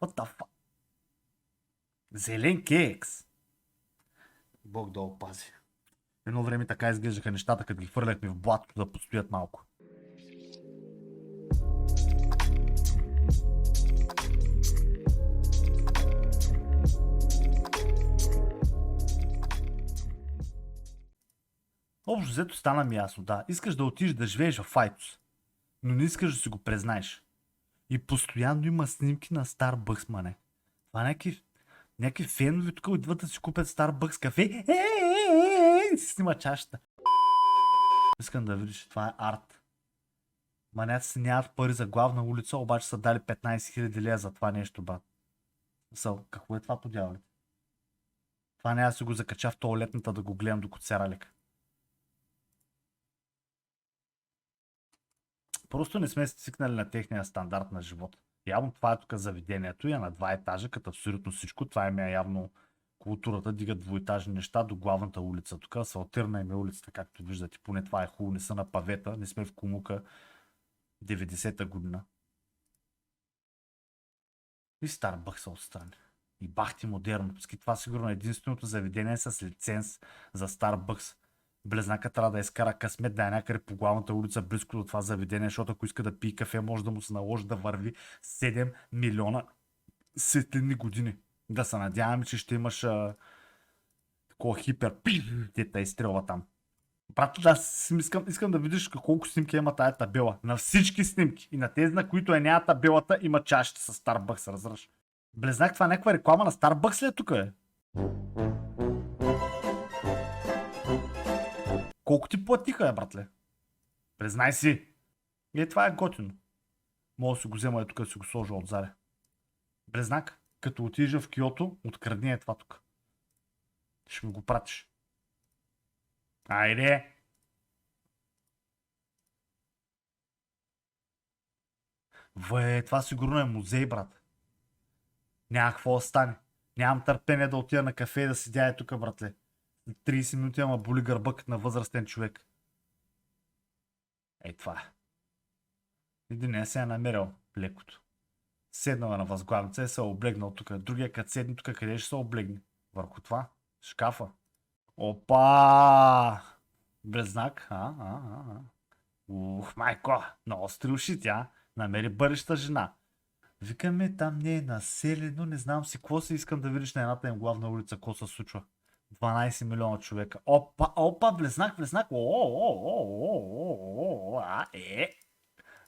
What the fuck? Зелен кекс. Бог да опази. Едно време така изглеждаха нещата, като ги хвърляхме в блатото да постоят малко. Общо взето стана ми ясно, да. Искаш да отидеш да живееш в Айтос, но не искаш да си го признаеш. И постоянно има снимки на Starbucks, мане. Това някакви фенове тук идват да си купят Starbucks кафе. И си снима чашата. Искам да видиш, това е арт. Маняци нямат пари за главна улица, обаче са дали 15 000 лея за това нещо, брат. Какво е това по дяволите? Това няма да си го закача в тоалетната да го гледам докато се ралика. Просто не сме стикнали на техния стандарт на живот. Явно това е тук заведението и е на 2 етажа, като абсолютно всичко. Това им е явно културата, дигат двоетажни неща до главната улица. Тук асфалтирана им е улицата, както виждате. Поне това е хубаво, не са на павета, не сме в Кумука 90-та година. И Starbucks отстрани. И бахти модерно. Това сигурно е единственото заведение с лиценз за Starbucks. Близнака трябва да изкара късмет да е някъде по главната улица близко до това заведение, защото ако иска да пие кафе, може да му се наложи да върви 7 милиона светлинни години. Да се надяваме, че ще имаш такова хипер тета изстрелва там. Брат, искам да видиш колко снимки има тая табела. На всички снимки и на тези, на които няма табелата, има чашите с Starbucks, разбираш. Близнак, това някаква реклама на Starbucks ли е тук, е? Колко ти платиха, братле? Признай си. И това е готино. Мога да си го взема тук, да си го сложа отзаде. Близнак, като отидеш в Киото, открадни е това тук. Ще ми го пратиш. Айде! Това сигурно е музей, брат. Няма какво да стане. Нямам търпение да отида на кафе и да седя е тук, братле. 30 минути ама боли гърба като на възрастен човек. Ей това е. Един не се е намерил лекото. Седнала на възглавница и се е облегнал тук. Другия като седни тук, къде ще се облегне? Върху това? Шкафа. Опа! Близнак. Майко! Много стрилши тя. Намери бъдеща жена. Викаме, там не е населено, не знам си какво си, искам да видиш на едната им главна улица, какво се случва. 12 милиона човека. Опа, близнак.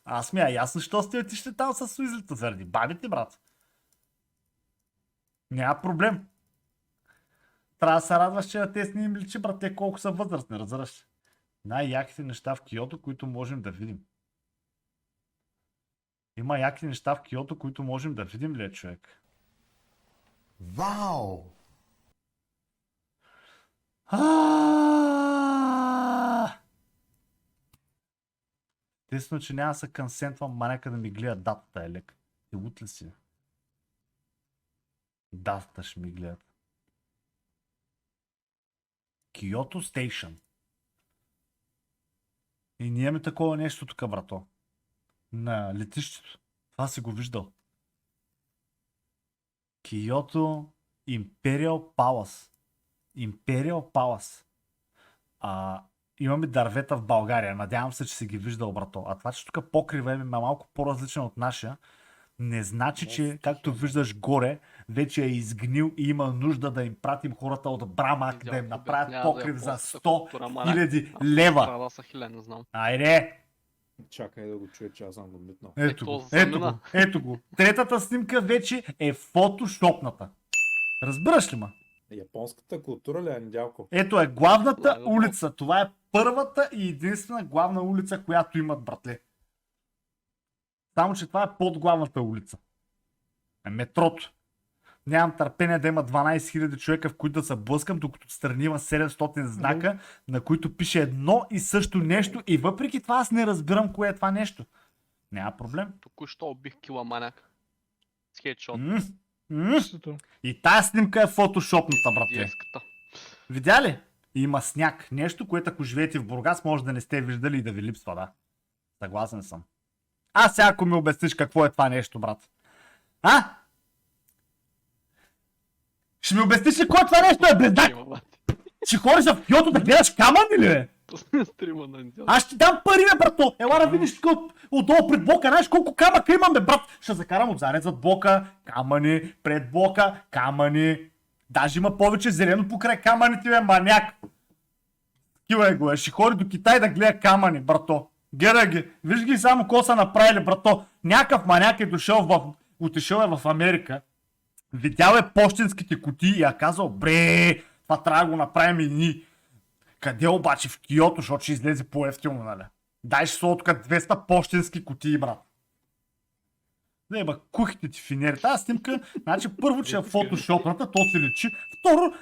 Аз ми ясно, що сте отишли там с уизлите заради бабите, брат. Няма проблем. Трябва да се радваш, че на те не им личи, брат, те колко са възрастни, разбираш. Най-яките неща в Киото, които можем да видим. Има яки неща в Киото, които можем да видим ли, човек? Вау! Естествено, че няма да се консентвам, маняка да ми гледа датата, е лек. Ти лут ли си? Датата ще ми гледат. Киото Стейшън. И ние имаме такова нещо тук, брато. На летището. Това си го виждал. Киото Империал Палас. Империал Палас. Имаме дървета в България. Надявам се, че си ги виждал, брато. А това, че тук покрива е малко по-различен от нашия, не значи, че, както виждаш горе, вече е изгнил и има нужда да им пратим хората от Брамак да им направят покрив за 100 000 лева. Айде! Чакай да го чуя, че аз съм го митнал. Ето го. Третата снимка вече е фотошопната. Разбираш ли ма? Японската култура ли е, Недялко? Ето е главната улица. Това е първата и единствена главна улица, която имат, братле. Само, че това е под главната улица. Метрото. Нямам търпение да има 12 000 човека, в които да се блъскам, докато страни има 700 знака, на които пише едно и също нещо, и въпреки това аз не разбирам кое е това нещо. Няма проблем. Току-що убих кила маняк. С хедшот. И тая снимка е фотошопната, братле. Видя ли? Има сняг. Нещо, което ако живеете в Бургас, може да не сте виждали и да ви липсва, да. Съгласен съм. Сега ако ми обясниш какво е това нещо, брат. Ще ми обясниш ли кой е това нещо, е близнак? Има, бати. Ще ходиш в Киото да гледаш камъни ли, бе? Стрима на Андел. Аз ще ти дам пари, бе, брато! Ела да видиш тук отдолу пред блока, знаеш колко камъка имам, бе, брат! Ще закарам отзаред зад блока, камъни, пред блока, камъни. Даже има повече зелено покрай камъните, бе, маняк! Кива е го, ще ходи до Китай да гледа камъни, брато. Гледай ги, виж ги само какво са направили, брато. Някакъв маняк е отишъл е в Америка, видял е пощенските кутии и е казал, бре, това трябва да го направим и ние. Къде обаче? В Киото, защото ще излезе по-ефтилно, нали? Дай ще са тук 200 пощенски кутии, брат. Не, ба, кухите ти финери. Тази снимка, значи първо, че е фотошопната, то се личи. Второ,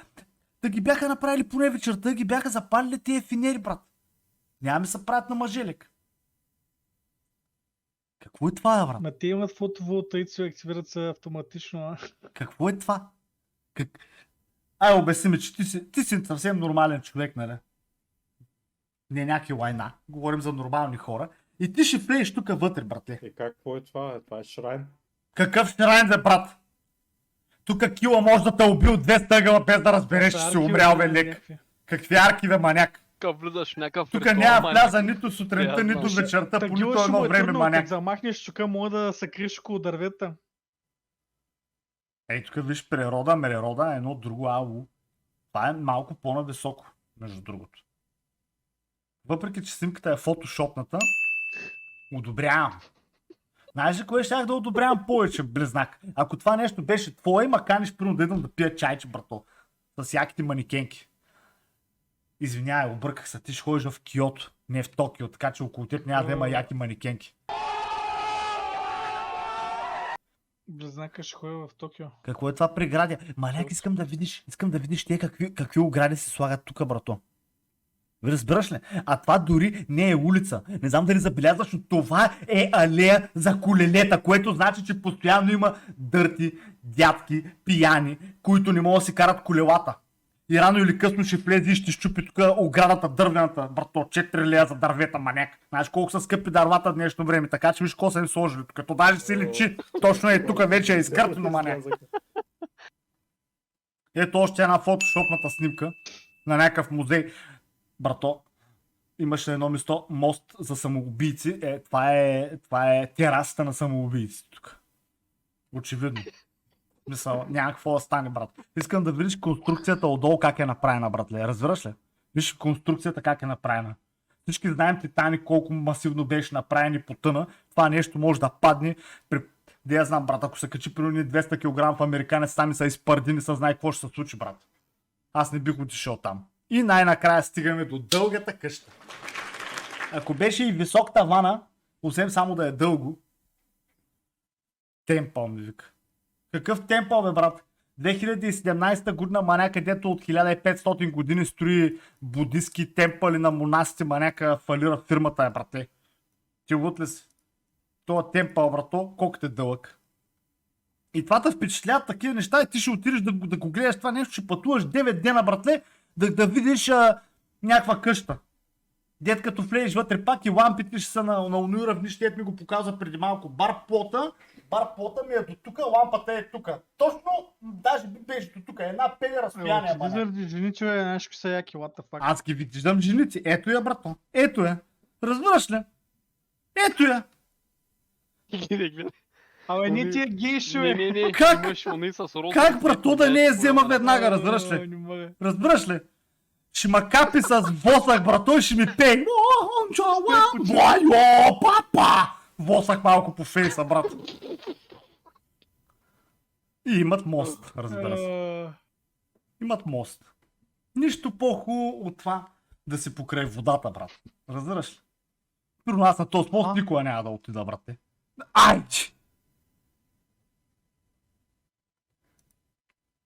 да ги бяха направили поне вечерта, ги бяха запалили тия финери, брат. Няма ми се правят на мъжелек. Какво е това, брат? Ма те имат фотоволтаици, активират се автоматично. А? Какво е това? Ай, обясни ми, че ти си съвсем нормален човек, нали? Не някакви лайна. Говорим за нормални хора. И ти ще влезеш тук вътре, братле. Какво е това? Това е шрайн. Какъв шрайн, бе, брат? Тук кила може да те уби от 2 стъгъла без да разбереш, че си Архиви умрял, бе, има лек. някакви. Какви арки, бе, маняк? Тук влизаш в някакъв Тук ритуал, няма маняк. вляза нито сутринта, нито Ще- вечерта, по Тагила нито ще едно му е време, трудно, маняк. като замахнеш чука, мога да се криеш около дървета. Ей, тук виж природа, едно друго ау. Това е малко по-нависоко, между другото. Въпреки, че снимката е фотошопната, одобрявам. Знаеш ли кое щях да одобрявам повече, близнак? Ако това нещо беше твое, ма каниш примерно да идвам да пия чайче, брато. С яките манекенки. Извинявай, обърках се, ти ще ходиш в Киото, не в Токио, така че около теб няма да има яки манекенки. Близнака ще ходя в Токио. Какво е това преградя? Маляк, искам да видиш те какви огради се слагат тук, брато. Разбираш ли? А това дори не е улица. Не знам дали забелязваш, но това е алея за колелета, което значи, че постоянно има дърти, дядки, пияни, които не могат да си карат колелата. И рано или късно ще влезе и ще щупи тук оградата дървената, брато, 4 лея за дървета, маняк. Знаеш колко са скъпи дървата днешно време, така че виж какво са им сложили тук. То даже се личи. Точно е тук вече е изкъртено, маняк. Ето още една фотошопната снимка на някакъв музей. Брато, имаше едно место, мост за самоубийци. Това е терасата на самоубийци тук. Очевидно. Мисъл, няма какво да стане, брат. Искам да видиш конструкцията отдолу как е направена, братле. Разбираш ли? Виж конструкцията как е направена. Всички знаем Титаник колко масивно беше направен и потъна. Това нещо може да падне при... Де я знам, брат, ако се качи при 200 кг в американец, сами са изпърди, не се знае какво ще се случи, брат. Аз не бих отишъл там. И най-накрая стигаме до дългата къща. Ако беше и висок тавана, освен само да е дълго, темпъл ми вика. Какъв темпъл, бе, брат? 2017 година маняка, дето от 1500 години строи будистки темпъли на монасите, маняка фалира фирмата, брате. Ти лут ли си? Това темпъл, брато, колко е дълъг. И това те впечатляват такива неща и ти ще отидеш да го гледаш това нещо, ще пътуваш 9 дена, братле, да видиш някаква къща. Дед като влезеш вътре пак и лампите ще са на уни равнище, дед ми го показва преди малко. Барплота ми е до тука, лампата е тука. Точно, даже би беше до тука, една пене разстояние. Ти заради жени, че знаеш какви са яки, what the fuck. Аз ги виждам женици. Ето я, брато. Ето я. Разбираш ли? Ето я. Гледай. Абе, не ти е гейшо, бе. Не. Как? Имаш они с розово Как, цвет, брато, да не я взема веднага, разбираш А, ли? не мога. Разбираш ли? Ще ма капи с восък, брато, и ще ми пее. Папа! Восък малко по фейса, брат. И имат мост, разбира се. А, Имат мост. Нищо по-хубаво от това да си покрай водата, брат. Разбираш ли? Примерно аз на този мост никога няма да отида, брате. Айч!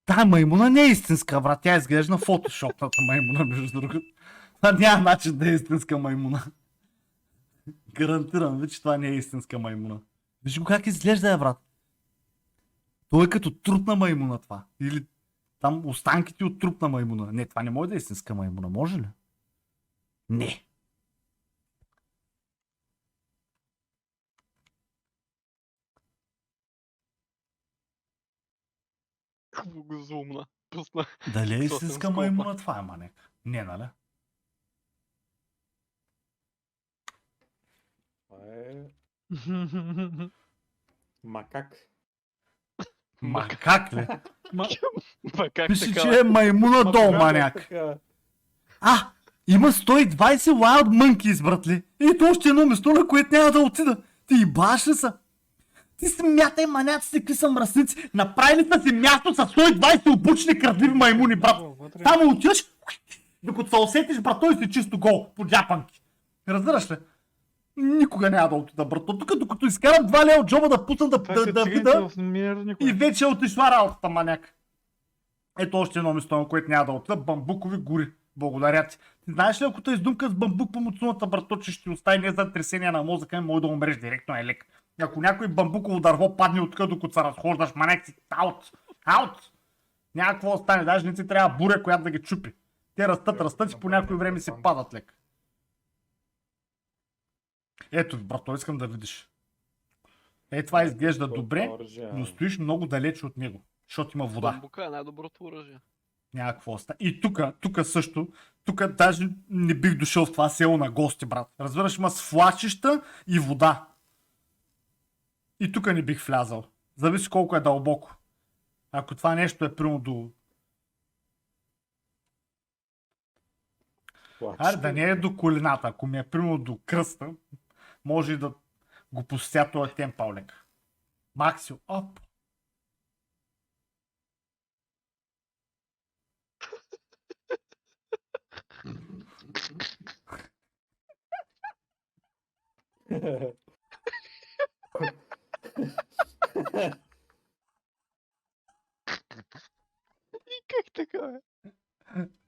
Та маймуна не е истинска, брат. Тя изглежда на фотошопната маймуна, между другото. Това няма начин да е истинска маймуна. Гарантирам ви, че това не е истинска маймуна. Виж го как изглежда, брат. Той е като труп на маймуна това. Или там останките от труп на маймуна. Не, това не може да е истинска маймуна. Може ли? Не. Зумна. Пусна. Дали е Сосен истинска скопа. маймуна това е, манек? Не, нали? Това е макак. Ма как ли? Ма, Ма как Пише, така? че е маймуна долу, Макак, маняк. така. А! Има 120 Wild Monkeys, братле. И то още едно место, на което няма да отида. Ти баш ли са? Ти смятай, маняците, какви са мръсници. Направили са си място с 120 обучни крадливи маймуни, брат. вътре. Само отиваш, докато се усетиш, брат, той си чисто гол, по джапанки. Разбираш ли? Никога няма да отида, брат. Тук, докато изкарам 2 лева от джоба да пусна да Така вида в мир никой. и вече е отишла работата, маняк. Ето още едно место, на което няма да отида. Бамбукови гори. Благодаря ти. Ти знаеш ли, ако те издумка с бамбук по муцуната, брато, че ще остави не за тресение на мозъка, може да умреш директно, е лек. Ако някой бамбуково дърво падне от докато се разхождаш, маняк си, аут! Аут! Няма какво да стане, даже не ти трябва буря, която да ги чупи. Те растат и по някое време си падат лек. Ето, брато, искам да видиш. Е, това изглежда добре, но стоиш много далече от него, защото има вода. Бамбука е най-доброто оръжие. Няма какво стане. И тук също, тук даже не бих дошъл в това село на гости, брат. Разбираш, има свлачища и вода. И тук не бих влязал. Зависи колко е дълбоко. Ако това нещо е примерно до... Аре, да не е до колената, ако ми е примерно до кръста, може и да го посетя този темпъл лек. Максио, оп. И как така, бе?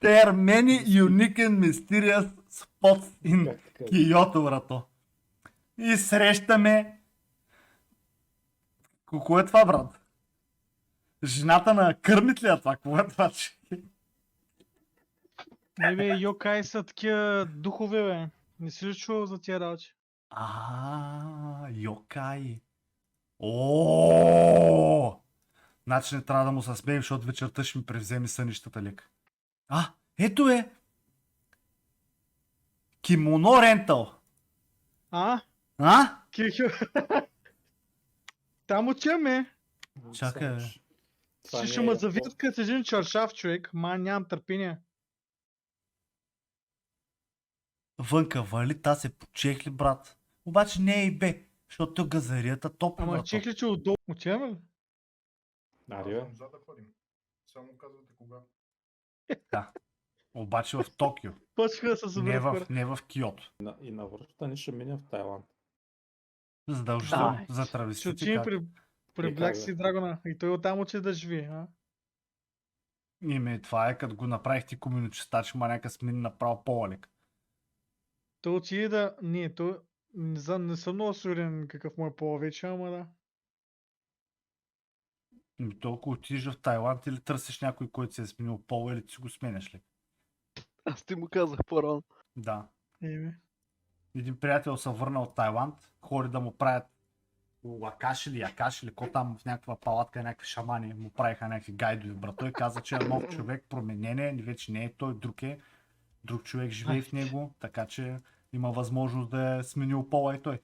There are many unique and mysterious spots in Как така? Киото, брато. И срещаме... Какво е това, брат? Жената на Кърмит ли е това? Какво е това, че? Не бе, йокай са такива духове, бе. Не си ли чувал за тия работи? Йокай. О! Значи не трябва да му се смеем, защото вечерта ще ми превземе сънищата лек. Ето е! Кимоно рентал. А? А? Кихо. Там отиваме. Чакай, бе. Ще ще ме завият като един чаршав човек. Нямам търпение. Вънка вали, та се почехли, брат. Обаче не е и бе, защото тук газарията топли, Ама брато. чехли, че отдолу. Отиваме ли? Арио? За да ходим. Само казвате кога. Обаче в Токио, Почва да се не съберат в, хора. не в Киото. И на връщата ни ще минем в Тайланд. Задължително Да. за Ще травестите. отидем при Е, Black как, бе? Sea Dragona. И той оттам учи да живее. А? Това е като го направихте комуничестач, маняка смени направо по-лек. Той отиде да... Не, той... Не съм много сигурен какъв му е повече, ама да. Толкова отидеш в Тайланд или търсиш някой, който се е сменил пола или ти си го сменяш ли? Аз ти му казах по-рано. Да. Еми. Един приятел се върна от Тайланд, ходи да му правят лакаш или якаш или ко там в някаква палатка, някакви шамани му правиха някакви гайдови, брат. Той каза, че е нов човек, променен е, вече не е той, друг човек живее в него, така че има възможност да е сменил пола и той.